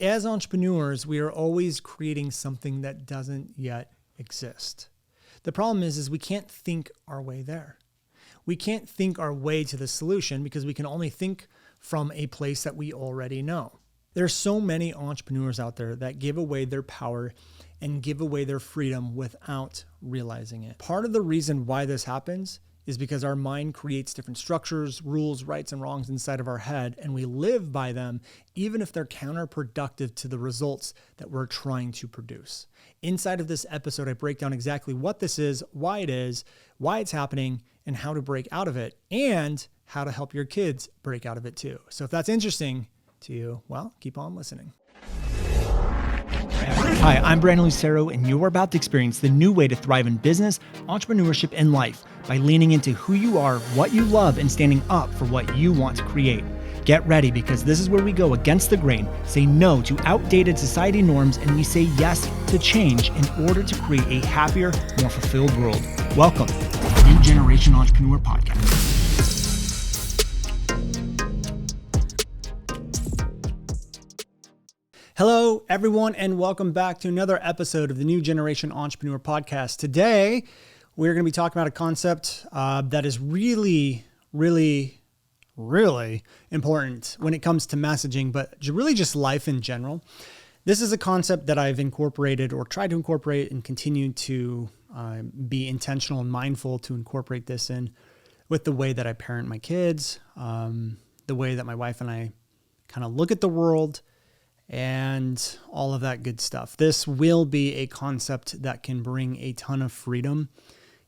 as entrepreneurs, we are always creating something that doesn't yet exist. The problem is we can't think our way there. We can't think our way to the solution because we can only think from a place that we already know. There's so many entrepreneurs out there that give away their power and give away their freedom without realizing it. Part of the reason why this happens is because our mind creates different structures, rules, rights, and wrongs inside of our head, and we live by them, even if they're counterproductive to the results that we're trying to produce. Inside of this episode, I break down exactly what this is, why it's happening, and how to break out of it, and how to help your kids break out of it too. So if that's interesting to you, well, keep on listening. Hi, I'm Brandon Lucero, and you're about to experience the new way to thrive in business, entrepreneurship, and life by leaning into who you are, what you love, and standing up for what you want to create. Get ready, because this is where we go against the grain, say no to outdated society norms, and we say yes to change in order to create a happier, more fulfilled world. Welcome to the New Generation Entrepreneur Podcast. Hello, everyone, and welcome back to another episode of the New Generation Entrepreneur Podcast. Today, we're going to be talking about a concept that is really important when it comes to messaging, but really just life in general. This is a concept that I've incorporated or tried to incorporate and continue to be intentional and mindful to incorporate this in with the way that I parent my kids, the way that my wife and I kind of look at the world, and all of that good stuff. This will be a concept that can bring a ton of freedom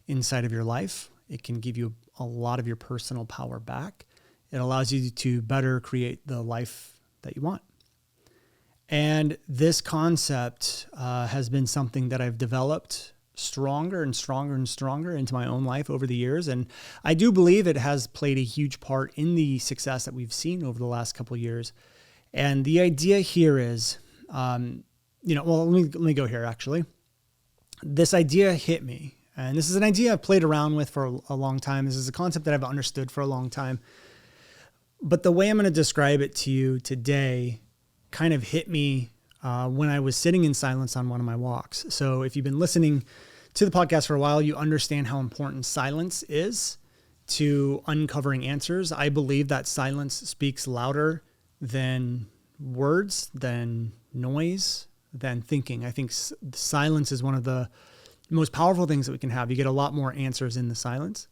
inside of your life. It can give you a lot of your personal power back. It allows you to better create the life that you want. And this concept has been something that I've developed stronger and stronger and stronger into my own life over the years. And I do believe it has played a huge part in the success that we've seen over the last couple of years. And the idea here is, let me go here actually. This idea hit me, and this is an idea I've played around with for a long time. This is a concept that I've understood for a long time. But the way I'm going to describe it to you today kind of hit me when I was sitting in silence on one of my walks. So if you've been listening to the podcast for a while, you understand how important silence is to uncovering answers. I believe that silence speaks louder than words, than noise, than thinking. I think silence is one of the most powerful things that we can have. You get a lot more answers in the silence.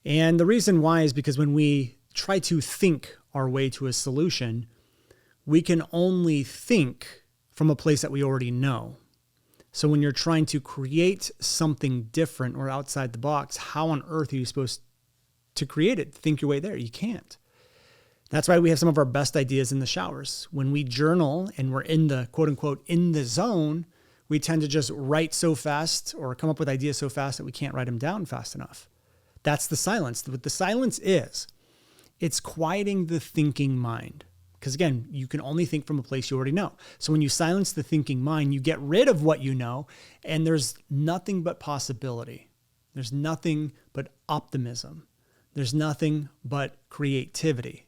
And the reason why is because when we try to think our way to a solution, we can only think from a place that we already know. So when you're trying to create something different or outside the box, how on earth are you supposed to create it? Think your way there. You can't. That's why we have some of our best ideas in the showers. When we journal and we're in the quote unquote in the zone, we tend to just write so fast or come up with ideas so fast that we can't write them down fast enough. That's the silence. What the silence is, it's quieting the thinking mind. Because again, you can only think from a place you already know. So when you silence the thinking mind, you get rid of what you know, and there's nothing but possibility. There's nothing but optimism. There's nothing but creativity.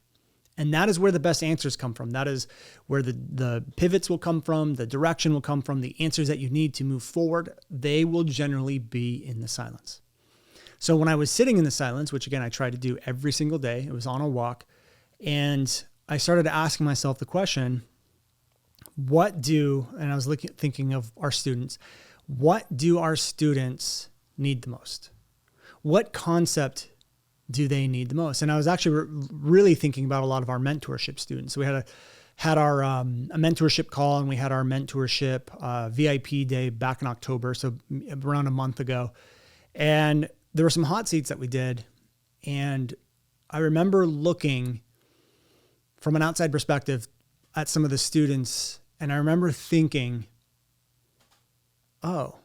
And that is where the best answers come from. That is where the pivots will come from, the direction will come from, the answers that you need to move forward. They will generally be in the silence. So when I was sitting in the silence, which again, I try to do every single day, it was on a walk, and I started asking myself the question, and I was thinking of our students, what do our students need the most? What concept do they need the most? And I was actually really thinking about a lot of our mentorship students. So we had our a mentorship call, and we had our mentorship VIP day back in October, so around a month ago. And there were some hot seats that we did. And I remember looking from an outside perspective at some of the students, and I remember thinking, oh,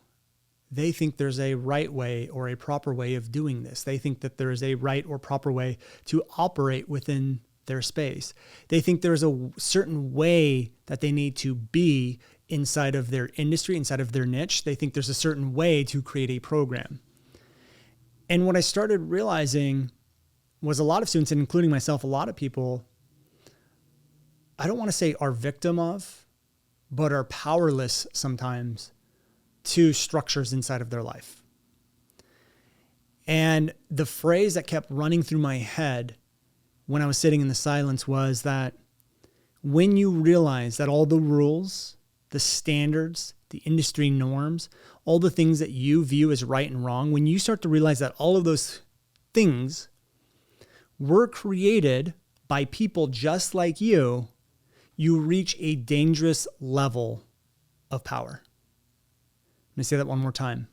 they think there's a right way or a proper way of doing this. They think that there is a right or proper way to operate within their space. They think there's a certain way that they need to be inside of their industry, inside of their niche. They think there's a certain way to create a program. And what I started realizing was a lot of students, and including myself, a lot of people, I don't want to say are victim of, but are powerless sometimes to structures inside of their life. And the phrase that kept running through my head when I was sitting in the silence was that when you realize that all the rules, the standards, the industry norms, all the things that you view as right and wrong, when you start to realize that all of those things were created by people just like you, you reach a dangerous level of power. Let me say that one more time.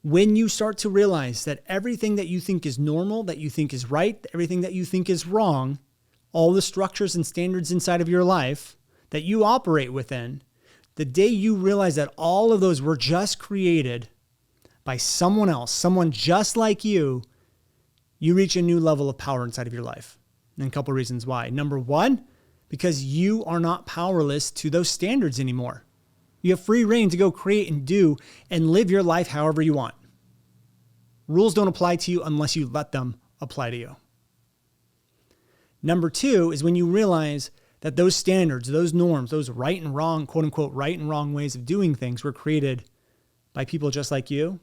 When you start to realize that everything that you think is normal, that you think is right, everything that you think is wrong, all the structures and standards inside of your life that you operate within, the day you realize that all of those were just created by someone else, someone just like you, you reach a new level of power inside of your life. And a couple of reasons why. Number one, because you are not powerless to those standards anymore. You have free reign to go create and do and live your life however you want. Rules don't apply to you unless you let them apply to you. Number two is when you realize that those standards, those norms, those right and wrong, quote unquote, right and wrong ways of doing things were created by people just like you,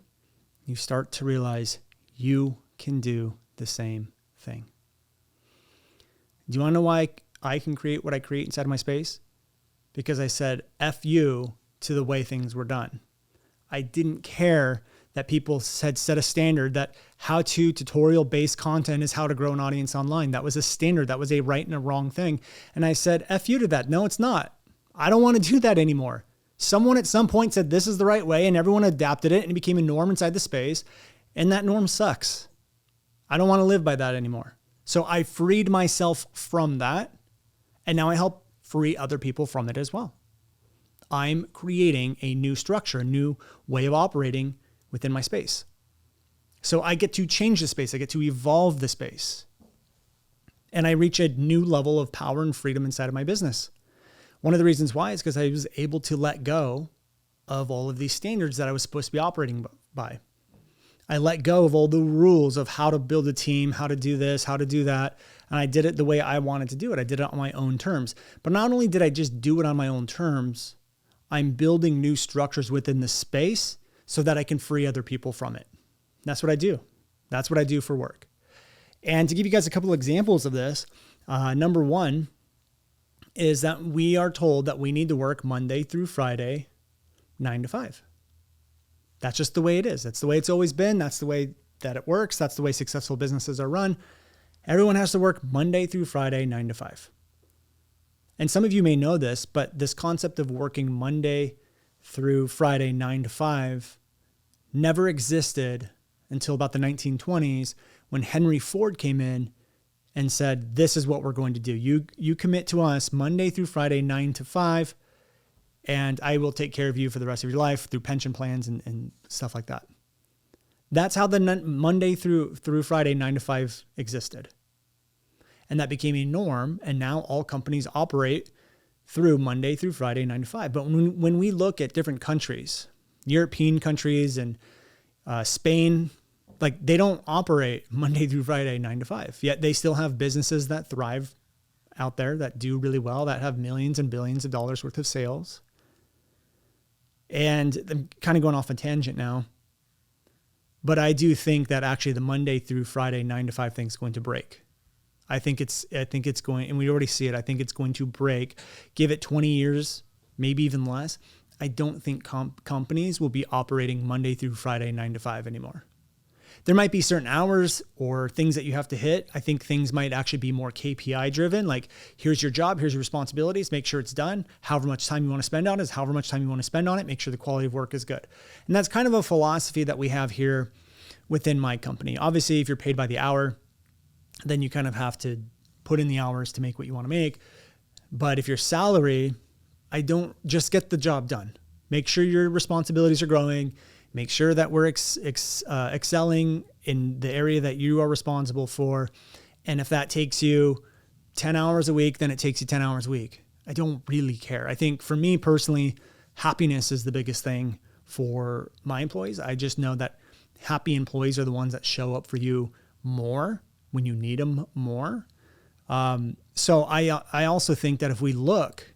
you start to realize you can do the same thing. Do you want to know why I can create what I create inside of my space? Because I said F you to the way things were done. I didn't care that people had set a standard that how-to tutorial-based content is how to grow an audience online. That was a standard. That was a right and a wrong thing. And I said, F you to that. No, it's not. I don't want to do that anymore. Someone at some point said this is the right way and everyone adapted it and it became a norm inside the space. And that norm sucks. I don't want to live by that anymore. So I freed myself from that. And now I help free other people from it as well. I'm creating a new structure, a new way of operating within my space. So I get to change the space. I get to evolve the space. And I reach a new level of power and freedom inside of my business. One of the reasons why is because I was able to let go of all of these standards that I was supposed to be operating by. I let go of all the rules of how to build a team, how to do this, how to do that. And I did it the way I wanted to do it. I did it on my own terms. But not only did I just do it on my own terms, I'm building new structures within the space so that I can free other people from it. That's what I do. That's what I do for work. And to give you guys a couple of examples of this, number one is that we are told that we need to work Monday through Friday, 9 to 5. That's just the way it is. That's the way it's always been. That's the way that it works. That's the way successful businesses are run. Everyone has to work Monday through Friday, 9 to 5. And some of you may know this, but this concept of working Monday through Friday, 9 to 5, never existed until about the 1920s when Henry Ford came in and said, this is what we're going to do. You commit to us Monday through Friday, 9 to 5, and I will take care of you for the rest of your life through pension plans and stuff like that. That's how the Monday through Friday, 9 to 5 existed. And that became a norm. And now all companies operate through Monday through Friday, 9 to 5. But when we look at different countries, European countries and Spain, like they don't operate Monday through Friday, 9 to 5. Yet they still have businesses that thrive out there that do really well, that have millions and billions of dollars worth of sales. And I'm kind of going off a tangent now. But I do think that actually the Monday through Friday 9 to 5 thing is going to break. I think it's going, and we already see it. I think it's going to break. Give it 20 years, maybe even less. I don't think companies will be operating Monday through Friday 9 to 5 anymore. There might be certain hours or things that you have to hit. I think things might actually be more KPI driven. Like, here's your job, here's your responsibilities, make sure it's done. However much time you want to spend on it is however much time you want to spend on it. Make sure the quality of work is good. And that's kind of a philosophy that we have here within my company. Obviously, if you're paid by the hour, then you kind of have to put in the hours to make what you want to make. But if your salary, I don't just get the job done. Make sure your responsibilities are growing. Make sure that we're excelling in the area that you are responsible for. And if that takes you 10 hours a week, then it takes you 10 hours a week. I don't really care. I think for me personally, happiness is the biggest thing for my employees. I just know that happy employees are the ones that show up for you more when you need them more. So I also think that if we look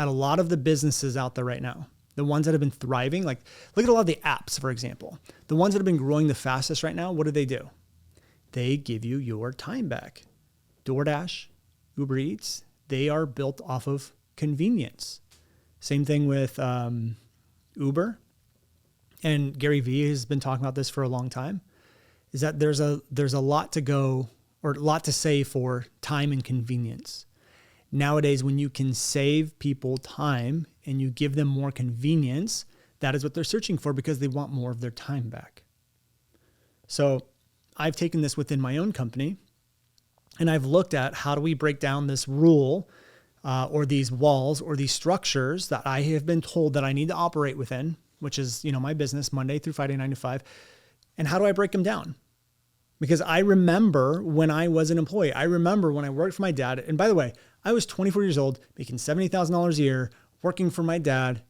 at a lot of the businesses out there right now, the ones that have been thriving, like look at a lot of the apps, for example, the ones that have been growing the fastest right now, what do? They give you your time back. DoorDash, Uber Eats, they are built off of convenience. Same thing with Uber. And Gary Vee has been talking about this for a long time, is that there's a lot to go or a lot to say for time and convenience. Nowadays, when you can save people time and you give them more convenience, that is what they're searching for because they want more of their time back. So I've taken this within my own company and I've looked at how do we break down this rule or these walls or these structures that I have been told that I need to operate within, which is, my business Monday through Friday, 9 to 5. And how do I break them down? Because I remember when I was an employee, I remember when I worked for my dad. And by the way, I was 24 years old, making $70,000 a year, working for my dad,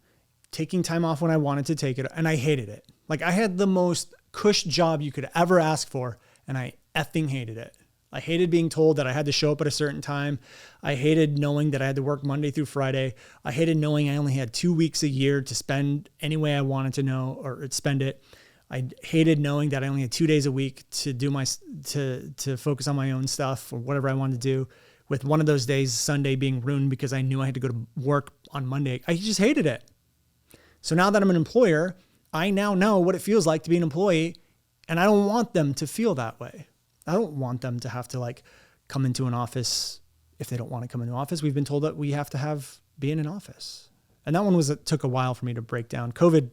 taking time off when I wanted to take it. And I hated it. Like I had the most cush job you could ever ask for. And I effing hated it. I hated being told that I had to show up at a certain time. I hated knowing that I had to work Monday through Friday. I hated knowing I only had 2 weeks a year to spend any way I wanted to know or spend it. I hated knowing that I only had 2 days a week to do to focus on my own stuff or whatever I wanted to do, with one of those days, Sunday, being ruined because I knew I had to go to work on Monday. I just hated it. So now that I'm an employer, I now know what it feels like to be an employee, and I don't want them to feel that way. I don't want them to have to come into an office if they don't want to come into an office. We've been told that we have to be in an office. And that one took a while for me to break down. COVID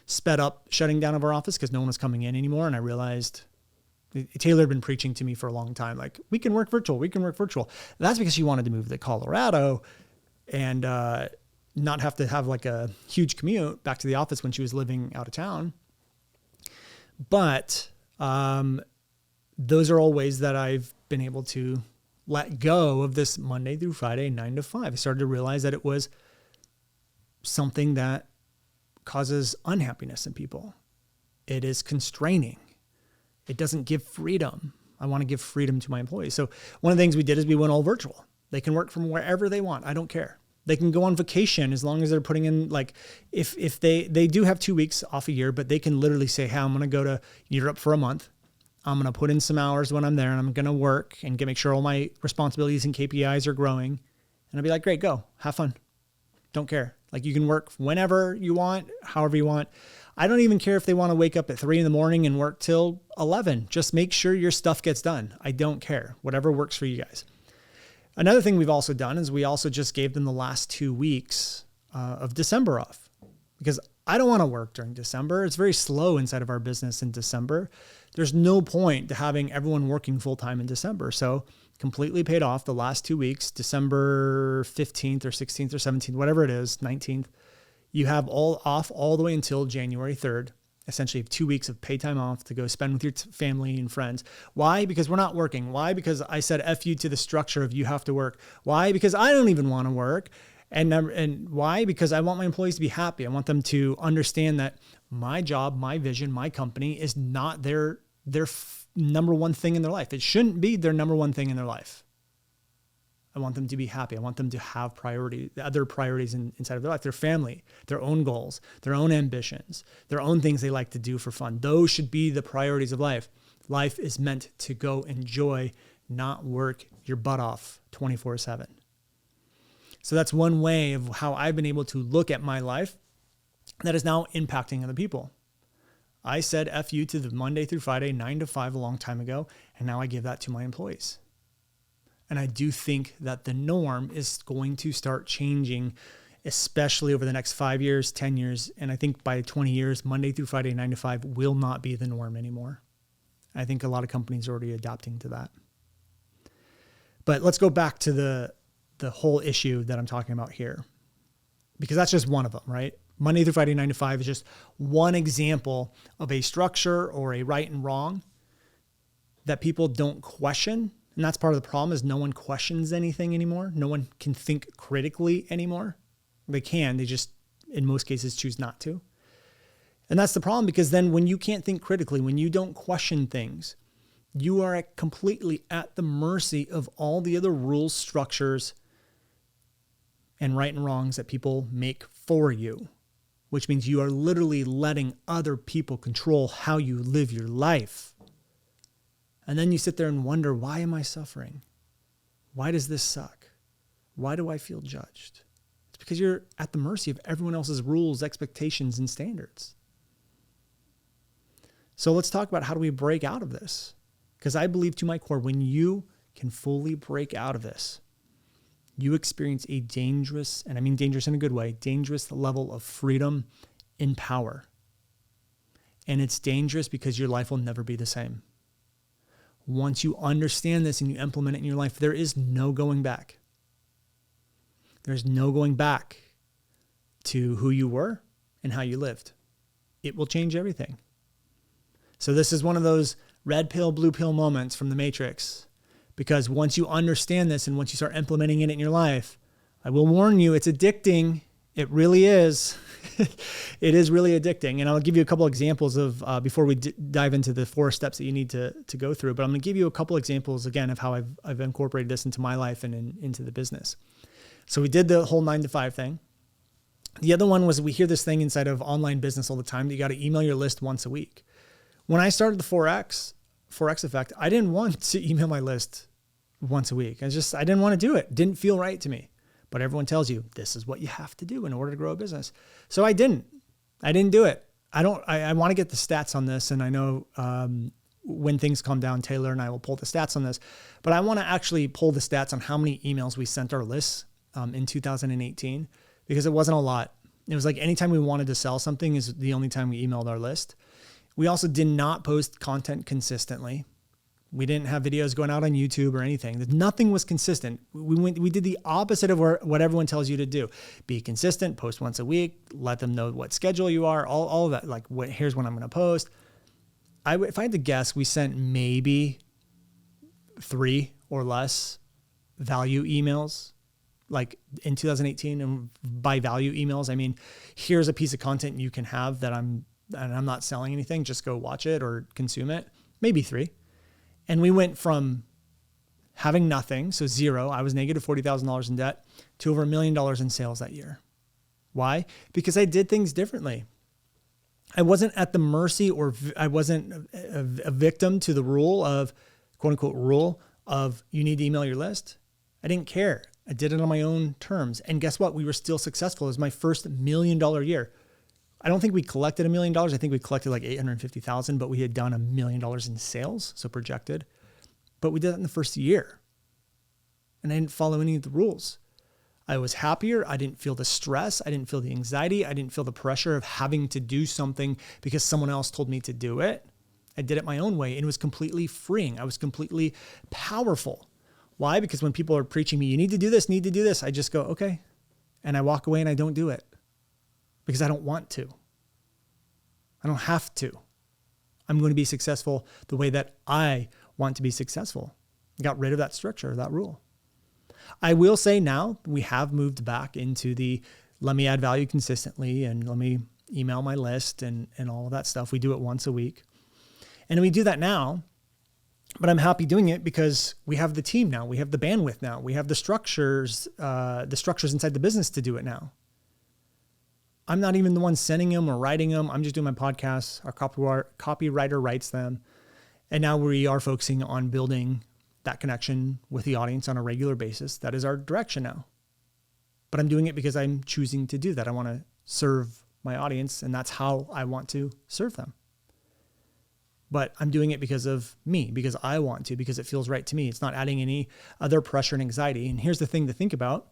sped up shutting down of our office because no one was coming in anymore. And I realized Taylor had been preaching to me for a long time, like, we can work virtual. That's because she wanted to move to Colorado and not have to have a huge commute back to the office when she was living out of town. But those are all ways that I've been able to let go of this Monday through Friday, 9 to 5. I started to realize that it was something that causes unhappiness in people. It is constraining. It doesn't give freedom. I want to give freedom to my employees. So one of the things we did is we went all virtual. They can work from wherever they want. I don't care. They can go on vacation as long as they're putting in, if they do have 2 weeks off a year, but they can literally say, hey, I'm going to go to Europe for a month. I'm going to put in some hours when I'm there and I'm going to work and make sure all my responsibilities and KPIs are growing. And I'll be like, great, go, have fun. Don't care. You can work whenever you want, however you want. I don't even care if they want to wake up at 3 a.m. and work till 11. Just make sure your stuff gets done. I don't care. Whatever works for you guys. Another thing we've also done is we also just gave them the last 2 weeks of December off, because I don't want to work during December. It's very slow inside of our business in December. There's no point to having everyone working full time in December. So completely paid off the last 2 weeks, December 15th or 16th or 17th, whatever it is, 19th. You have all off all the way until January 3rd. Essentially, you have 2 weeks of paid time off to go spend with your family and friends. Why? Because we're not working. Why? Because I said F you to the structure of you have to work. Why? Because I don't even want to work. And why? Because I want my employees to be happy. I want them to understand that my job, my vision, my company is not their number one thing in their life. It shouldn't be their number one thing in their life. I want them to be happy. I want them to have other priorities inside of their life, their family, their own goals, their own ambitions, their own things they like to do for fun. Those should be the priorities of life. Life is meant to go enjoy, not work your butt off 24/7. So that's one way of how I've been able to look at my life that is now impacting other people. I said F you to the Monday through Friday, 9 to 5 a long time ago, and now I give that to my employees. And I do think that the norm is going to start changing, especially over the next 5 years, 10 years. And I think by 20 years, Monday through Friday, 9 to 5 will not be the norm anymore. I think a lot of companies are already adapting to that. But let's go back to the whole issue that I'm talking about here, because that's just one of them, right? Monday through Friday, 9 to 5 is just one example of a structure or a right and wrong that people don't question. And that's part of the problem, is no one questions anything anymore. No one can think critically anymore. They can, they just, in most cases, choose not to. And that's the problem, because then when you can't think critically, when you don't question things, you are completely at the mercy of all the other rules, structures, and right and wrongs that people make for you, which means you are literally letting other people control how you live your life. And then you sit there and wonder, why am I suffering? Why does this suck? Why do I feel judged? It's because you're at the mercy of everyone else's rules, expectations, and standards. So let's talk about how do we break out of this? Because I believe to my core, when you can fully break out of this, you experience a dangerous, and I mean dangerous in a good way, dangerous level of freedom and power. And it's dangerous because your life will never be the same. Once you understand this and you implement it in your life, there is no going back. There's no going back to who you were and how you lived. It will change everything. So this is one of those red pill, blue pill moments from the Matrix. Because once you understand this and once you start implementing it in your life, I will warn you, it's addicting. It really is. It is really addicting. And I'll give you a couple examples of, before we dive into the 4 steps that you need to go through, but I'm going to give you a couple examples again of how I've incorporated this into my life and into the business. So we did the whole 9 to 5 thing. The other one was we hear this thing inside of online business all the time that you got to email your list once a week. When I started the 4X effect, I didn't want to email my list once a week. I didn't want to do it. It didn't feel right to me. But everyone tells you this is what you have to do in order to grow a business. So I didn't do it. I want to get the stats on this. And I know when things calm down, Taylor and I will pull the stats on this, but I want to actually pull the stats on how many emails we sent our lists in 2018, because it wasn't a lot. It was like anytime we wanted to sell something is the only time we emailed our list. We also did not post content consistently. We didn't have videos going out on YouTube or anything. Nothing was consistent. We did the opposite of what everyone tells you to do. Be consistent, post once a week, let them know what schedule you are, all of that. Like, here's when I'm going to post. If I had to guess, we sent maybe 3 or less value emails, like in 2018. And by value emails, I mean, here's a piece of content you can have that I'm not selling anything. Just go watch it or consume it. Maybe 3. And we went from having nothing, so 0, I was negative $40,000 in debt, to over $1 million in sales that year. Why? Because I did things differently. I wasn't at the mercy, or I wasn't a victim to the rule of, quote unquote, rule of you need to email your list. I didn't care. I did it on my own terms. And guess what? We were still successful. It was my first $1 million year. I don't think we collected $1 million. I think we collected like 850,000, but we had done $1 million in sales, so projected. But we did that in the first year. And I didn't follow any of the rules. I was happier. I didn't feel the stress. I didn't feel the anxiety. I didn't feel the pressure of having to do something because someone else told me to do it. I did it my own way, and it was completely freeing. I was completely powerful. Why? Because when people are preaching me, you need to do this, I just go, okay. And I walk away and I don't do it. Because I don't want to. I don't have to. I'm going to be successful the way that I want to be successful. I got rid of that structure, that rule. I will say now we have moved back into the let me add value consistently and let me email my list and all of that stuff. We do it once a week. And we do that now, but I'm happy doing it because we have the team now. We have the bandwidth now. We have the structures inside the business to do it now. I'm not even the one sending them or writing them. I'm just doing my podcasts. Our copywriter writes them. And now we are focusing on building that connection with the audience on a regular basis. That is our direction now. But I'm doing it because I'm choosing to do that. I want to serve my audience, and that's how I want to serve them. But I'm doing it because of me, because I want to, because it feels right to me. It's not adding any other pressure and anxiety. And here's the thing to think about.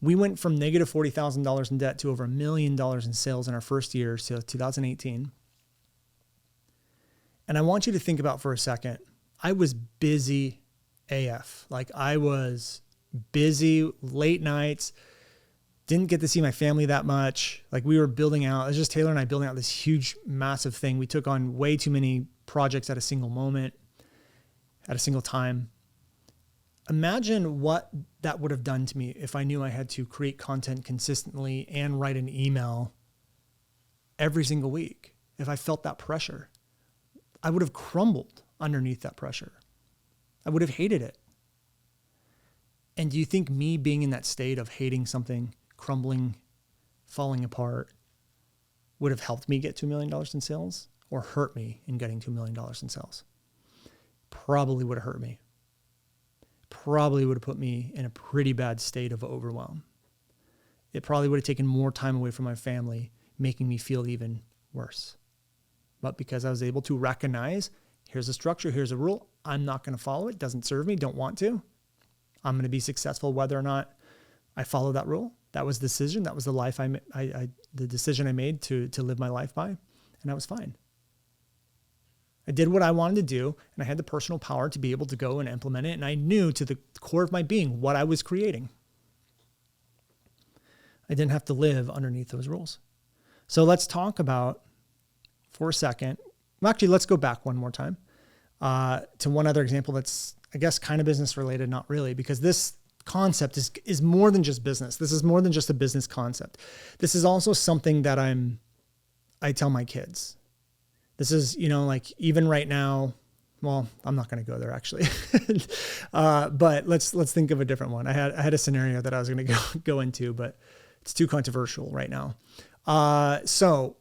We went from negative $40,000 in debt to over $1 million in sales in our first year, so 2018. And I want you to think about for a second, I was busy AF. Like I was busy, late nights, didn't get to see my family that much. Like we were building out, it was just Taylor and I building out this huge, massive thing. We took on way too many projects at a single moment, at a single time. Imagine what that would have done to me if I knew I had to create content consistently and write an email every single week. If I felt that pressure, I would have crumbled underneath that pressure. I would have hated it. And do you think me being in that state of hating something, crumbling, falling apart, would have helped me get $2 million in sales or hurt me in getting $2 million in sales? Probably would have hurt me. Probably would have put me in a pretty bad state of overwhelm. It probably would have taken more time away from my family, making me feel even worse. But because I was able to recognize, here's a structure, here's a rule, I'm not going to follow it, doesn't serve me, don't want to. I'm going to be successful whether or not I follow that rule. That was the decision. That was the life the decision I made to live my life by, and I was fine. I did what I wanted to do, and I had the personal power to be able to go and implement it, and I knew to the core of my being what I was creating. I didn't have to live underneath those rules. So let's talk about, for a second, well, actually, let's go back one more time to one other example that's, I guess, kind of business related, not really, because this concept is more than just business. This is more than just a business concept. This is also something that I tell my kids. This is, like even right now, well, I'm not going to go there actually. But let's think of a different one. I had a scenario that I was going to go into, but it's too controversial right now. So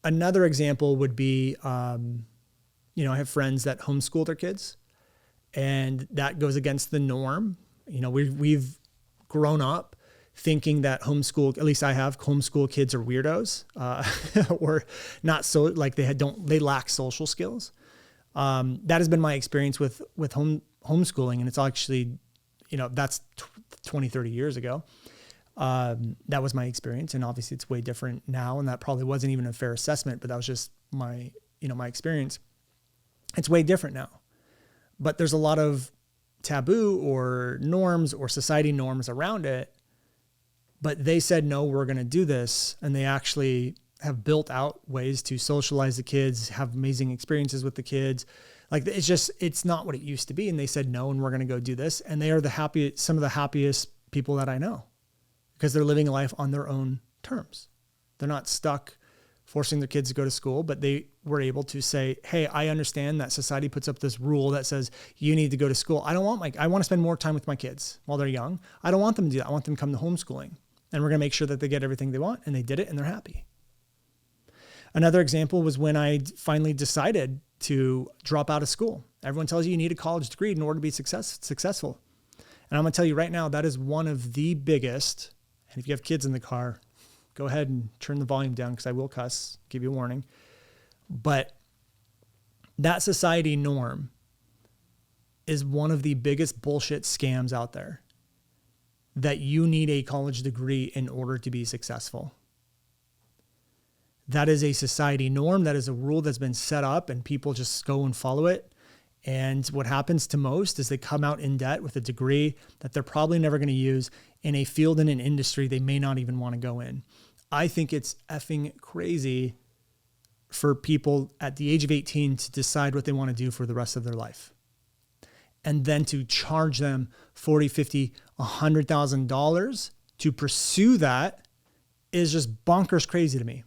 another example would be, I have friends that homeschool their kids, and that goes against the norm. We've grown up thinking that homeschool, at least I have, homeschool kids are weirdos, or not so, like they lack social skills. That has been my experience with homeschooling. And it's actually, that's 20, 30 years ago. That was my experience. And obviously it's way different now. And that probably wasn't even a fair assessment, but that was just my experience. It's way different now, but there's a lot of taboo or norms or society norms around it. But they said, no, we're going to do this. And they actually have built out ways to socialize the kids, have amazing experiences with the kids. Like it's not what it used to be. And they said, no, and we're going to go do this. And they are some of the happiest people that I know, because they're living life on their own terms. They're not stuck forcing their kids to go to school, but they were able to say, hey, I understand that society puts up this rule that says you need to go to school. I want to spend more time with my kids while they're young. I don't want them to do that. I want them to come to homeschooling, and we're going to make sure that they get everything they want. And they did it, and they're happy. Another example was when I finally decided to drop out of school. Everyone tells you need a college degree in order to be successful. And I'm going to tell you right now, that is one of the biggest, and if you have kids in the car, go ahead and turn the volume down because I will cuss, give you a warning. But that society norm is one of the biggest bullshit scams out there, that you need a college degree in order to be successful. That is a society norm. That is a rule that's been set up, and people just go and follow it. And what happens to most is they come out in debt with a degree that they're probably never going to use in a field, in an industry they may not even want to go in. I think it's effing crazy for people at the age of 18 to decide what they want to do for the rest of their life, and then to charge them $40,000, $50,000, $100,000 to pursue that is just bonkers crazy to me.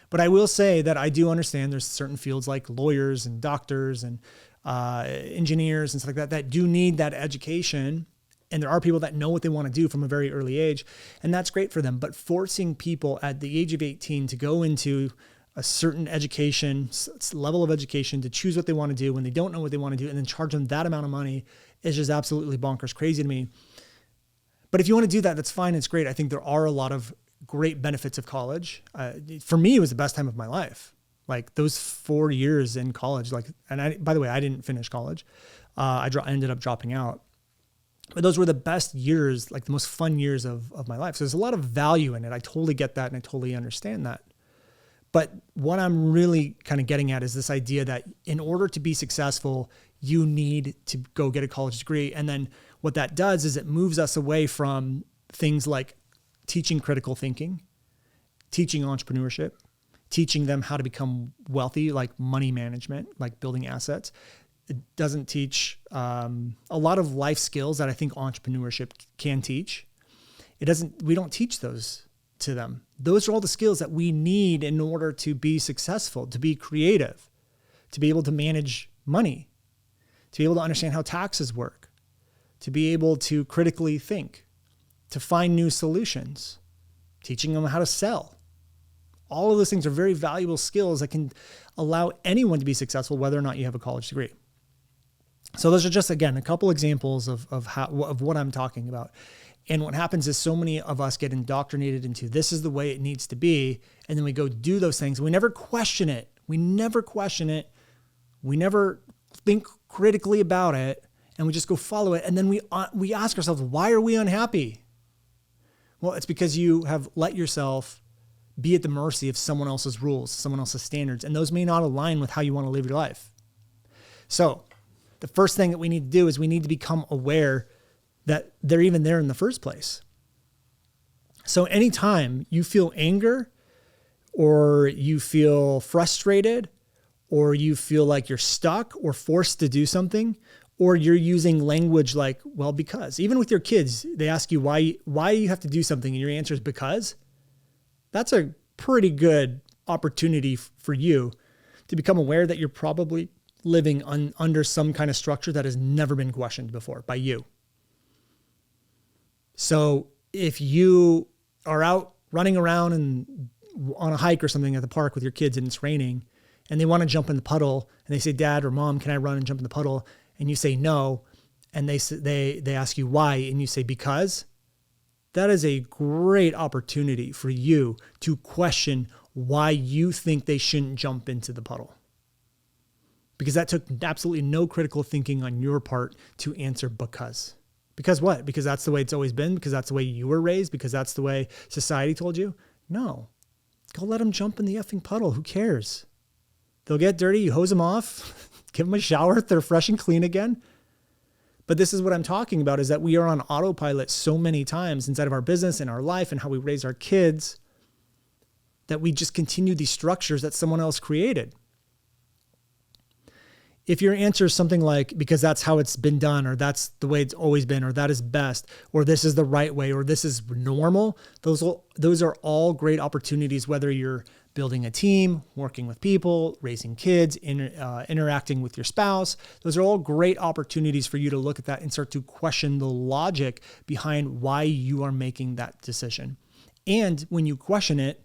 But I will say that I do understand there's certain fields like lawyers and doctors and engineers and stuff like that do need that education. And there are people that know what they want to do from a very early age, and that's great for them. But forcing people at the age of 18 to go into a certain education, level of education, to choose what they want to do when they don't know what they want to do, and then charge them that amount of money is just absolutely bonkers crazy to me. But if you want to do that, that's fine. It's great. I think there are a lot of great benefits of college. For me, it was the best time of my life. Like those 4 years in college, by the way, I didn't finish college. I ended up dropping out. But those were the best years, like the most fun years of my life. So there's a lot of value in it. I totally get that, and I totally understand that. But what I'm really kind of getting at is this idea that in order to be successful, you need to go get a college degree. And then what that does is it moves us away from things like teaching critical thinking, teaching entrepreneurship, teaching them how to become wealthy, like money management, like building assets. It doesn't teach a lot of life skills that I think entrepreneurship can teach. We don't teach those to them. Those are all the skills that we need in order to be successful, to be creative, to be able to manage money, to be able to understand how taxes work, to be able to critically think, to find new solutions, teaching them how to sell. All of those things are very valuable skills that can allow anyone to be successful, whether or not you have a college degree. So those are just, again, a couple examples of what I'm talking about. And what happens is so many of us get indoctrinated into this is the way it needs to be. And then we go do those things. We never question it. We never think critically about it, and we just go follow it. And then we ask ourselves, why are we unhappy? Well, it's because you have let yourself be at the mercy of someone else's rules, someone else's standards, and those may not align with how you want to live your life. So the first thing that we need to do is we need to become aware that they're even there in the first place. So anytime you feel anger, or you feel frustrated, or you feel like you're stuck or forced to do something, or you're using language like, well, because. Even with your kids, they ask you why you have to do something, and your answer is because. That's a pretty good opportunity for you to become aware that you're probably living under some kind of structure that has never been questioned before by you. So if you are out running around and on a hike or something at the park with your kids and it's raining, and they want to jump in the puddle, and they say, Dad or Mom, can I run and jump in the puddle? And you say no, and they ask you why, and you say because. That is a great opportunity for you to question why you think they shouldn't jump into the puddle. Because that took absolutely no critical thinking on your part to answer because. Because what? Because that's the way it's always been? Because that's the way you were raised? Because that's the way society told you? No. Go let them jump in the effing puddle. Who cares? They'll get dirty. You hose them off. Give them a shower. They're fresh and clean again. But this is what I'm talking about, is that we are on autopilot so many times inside of our business and our life and how we raise our kids that we just continue these structures that someone else created. If your answer is something like, because that's how it's been done, or that's the way it's always been, or that is best, or this is the right way, or this is normal, those are all great opportunities, whether you're building a team, working with people, raising kids, interacting with your spouse. Those are all great opportunities for you to look at that and start to question the logic behind why you are making that decision. And when you question it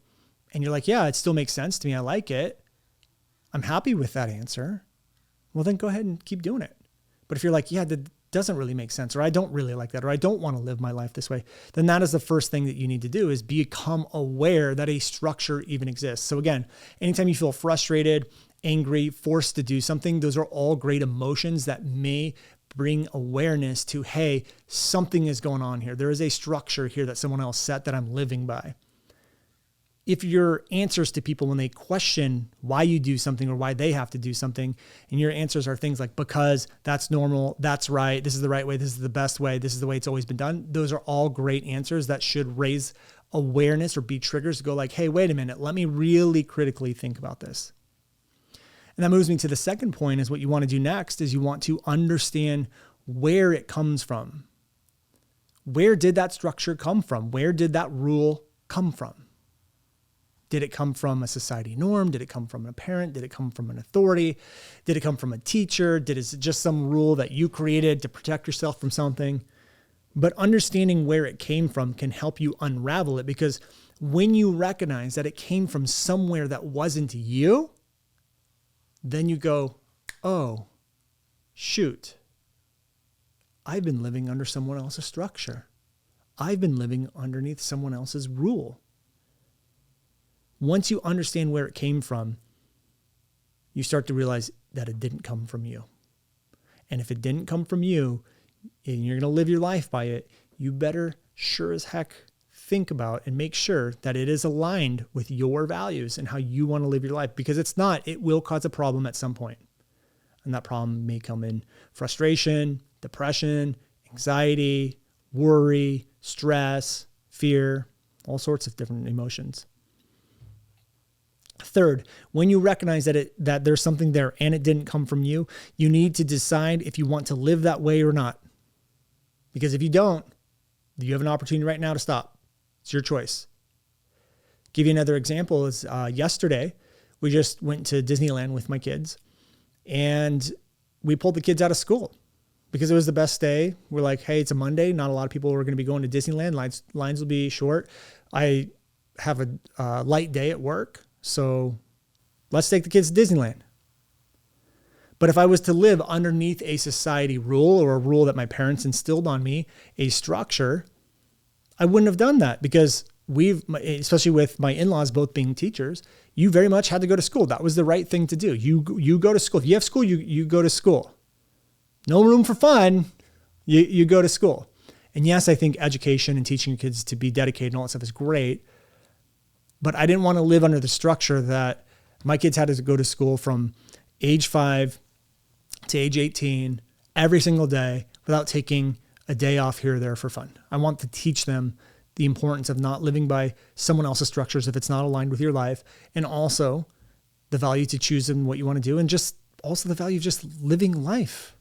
and you're like, yeah, it still makes sense to me, I like it, I'm happy with that answer, well, then go ahead and keep doing it. But if you're like, yeah, that doesn't really make sense, or I don't really like that, or I don't want to live my life this way, then that is the first thing that you need to do, is become aware that a structure even exists. So again, anytime you feel frustrated, angry, forced to do something, those are all great emotions that may bring awareness to, hey, something is going on here. There is a structure here that someone else set that I'm living by. If your answers to people when they question why you do something or why they have to do something, and your answers are things like, because, that's normal, that's right, this is the right way, this is the best way, this is the way it's always been done, those are all great answers that should raise awareness or be triggers to go like, hey, wait a minute, let me really critically think about this. And that moves me to the second point, is what you want to do next is you want to understand where it comes from. Where did that structure come from? Where did that rule come from? Did it come from a society norm? Did it come from a parent? Did it come from an authority? Did it come from a teacher? Is it just some rule that you created to protect yourself from something? But understanding where it came from can help you unravel it, because when you recognize that it came from somewhere that wasn't you, then you go, oh, shoot, I've been living under someone else's structure. I've been living underneath someone else's rule. Once you understand where it came from, you start to realize that it didn't come from you. And if it didn't come from you, and you're going to live your life by it, you better sure as heck think about and make sure that it is aligned with your values and how you want to live your life. Because it's not, it will cause a problem at some point. And that problem may come in frustration, depression, anxiety, worry, stress, fear, all sorts of different emotions. Third, when you recognize that there's something there and it didn't come from you, you need to decide if you want to live that way or not. Because if you don't, you have an opportunity right now to stop. It's your choice. Give you another example is yesterday, we just went to Disneyland with my kids, and we pulled the kids out of school. because it was the best day. We're like, hey, it's a Monday. Not a lot of people are going to be going to Disneyland. Lines will be short. I have a light day at work. So let's take the kids to Disneyland. But if I was to live underneath a society rule or a rule that my parents instilled on me, a structure, I wouldn't have done that because especially with my in-laws both being teachers, you very much had to go to school. That was the right thing to do. You go to school. If you have school, you go to school. No room for fun. You go to school. And yes, I think education and teaching your kids to be dedicated and all that stuff is great. But I didn't want to live under the structure that my kids had to go to school from age 5 to age 18 every single day without taking a day off here or there for fun. I want to teach them the importance of not living by someone else's structures if it's not aligned with your life, and also the value to choose in what you want to do, and just also the value of just living life.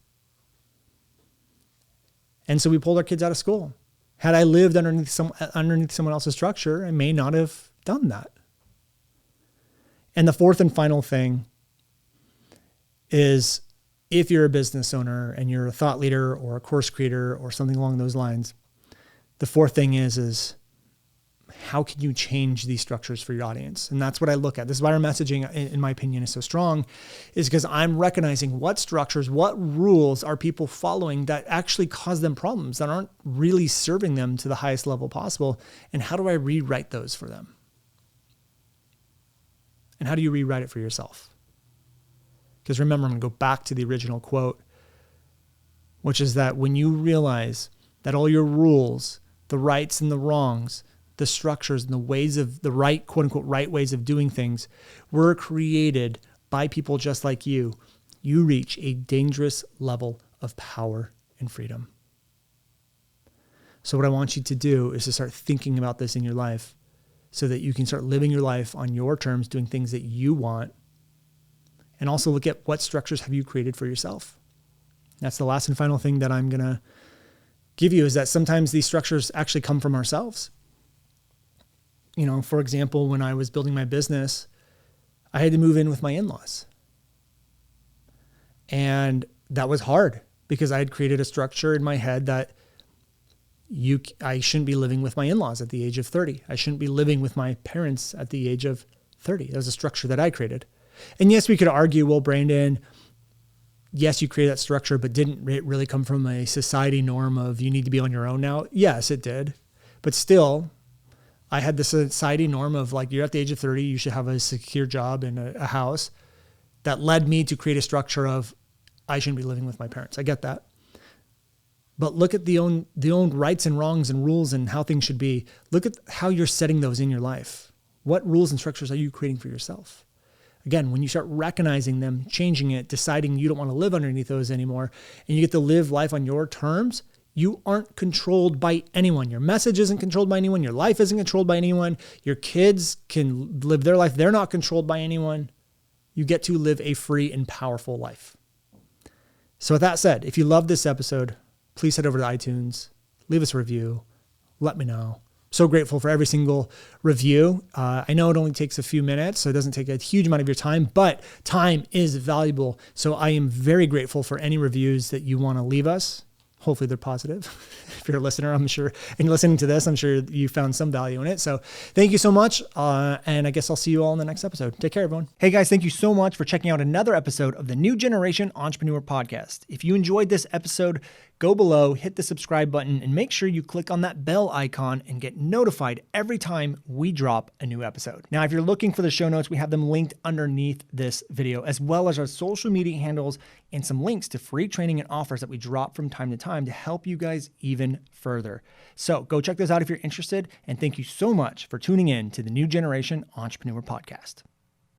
And so we pulled our kids out of school. Had I lived underneath someone else's structure, I may not have done that. And the fourth and final thing is, if you're a business owner and you're a thought leader or a course creator or something along those lines, the fourth thing is how can you change these structures for your audience? And that's what I look at. This is why our messaging, in my opinion, is so strong, is because I'm recognizing what structures, what rules are people following that actually cause them problems, that aren't really serving them to the highest level possible. And how do I rewrite those for them? And how do you rewrite it for yourself? Because remember, I'm going to go back to the original quote, which is that when you realize that all your rules, the rights and the wrongs, the structures and the ways of the right, quote unquote, right ways of doing things were created by people just like you reach a dangerous level of power and freedom. So what I want you to do is to start thinking about this in your life so that you can start living your life on your terms, doing things that you want. And also look at what structures have you created for yourself. That's the last and final thing that I'm going to give you, is that sometimes these structures actually come from ourselves. You know, for example, when I was building my business, I had to move in with my in-laws. And that was hard because I had created a structure in my head that I shouldn't be living with my in-laws at the age of 30. I shouldn't be living with my parents at the age of 30. That was a structure that I created. And yes, we could argue, well, Brandon, yes, you created that structure, but didn't it really come from a society norm of you need to be on your own now? Yes, it did. But still, I had the society norm of like, you're at the age of 30, you should have a secure job and a house, that led me to create a structure of I shouldn't be living with my parents. I get that. But look at the own rights and wrongs and rules and how things should be. Look at how you're setting those in your life. What rules and structures are you creating for yourself? Again, when you start recognizing them, changing it, deciding you don't want to live underneath those anymore, and you get to live life on your terms, you aren't controlled by anyone. Your message isn't controlled by anyone. Your life isn't controlled by anyone. Your kids can live their life. They're not controlled by anyone. You get to live a free and powerful life. So with that said, if you love this episode, please head over to iTunes, leave us a review, let me know. So grateful for every single review. I know it only takes a few minutes, so it doesn't take a huge amount of your time, but time is valuable. So I am very grateful for any reviews that you want to leave us. Hopefully they're positive. If you're a listener, I'm sure, and you're listening to this, I'm sure you found some value in it. So thank you so much. And I guess I'll see you all in the next episode. Take care, everyone. Hey guys, thank you so much for checking out another episode of the New Generation Entrepreneur Podcast. If you enjoyed this episode, go below, hit the subscribe button, and make sure you click on that bell icon and get notified every time we drop a new episode. Now, if you're looking for the show notes, we have them linked underneath this video, as well as our social media handles and some links to free training and offers that we drop from time to time to help you guys even further. So go check those out if you're interested. And thank you so much for tuning in to the New Generation Entrepreneur Podcast.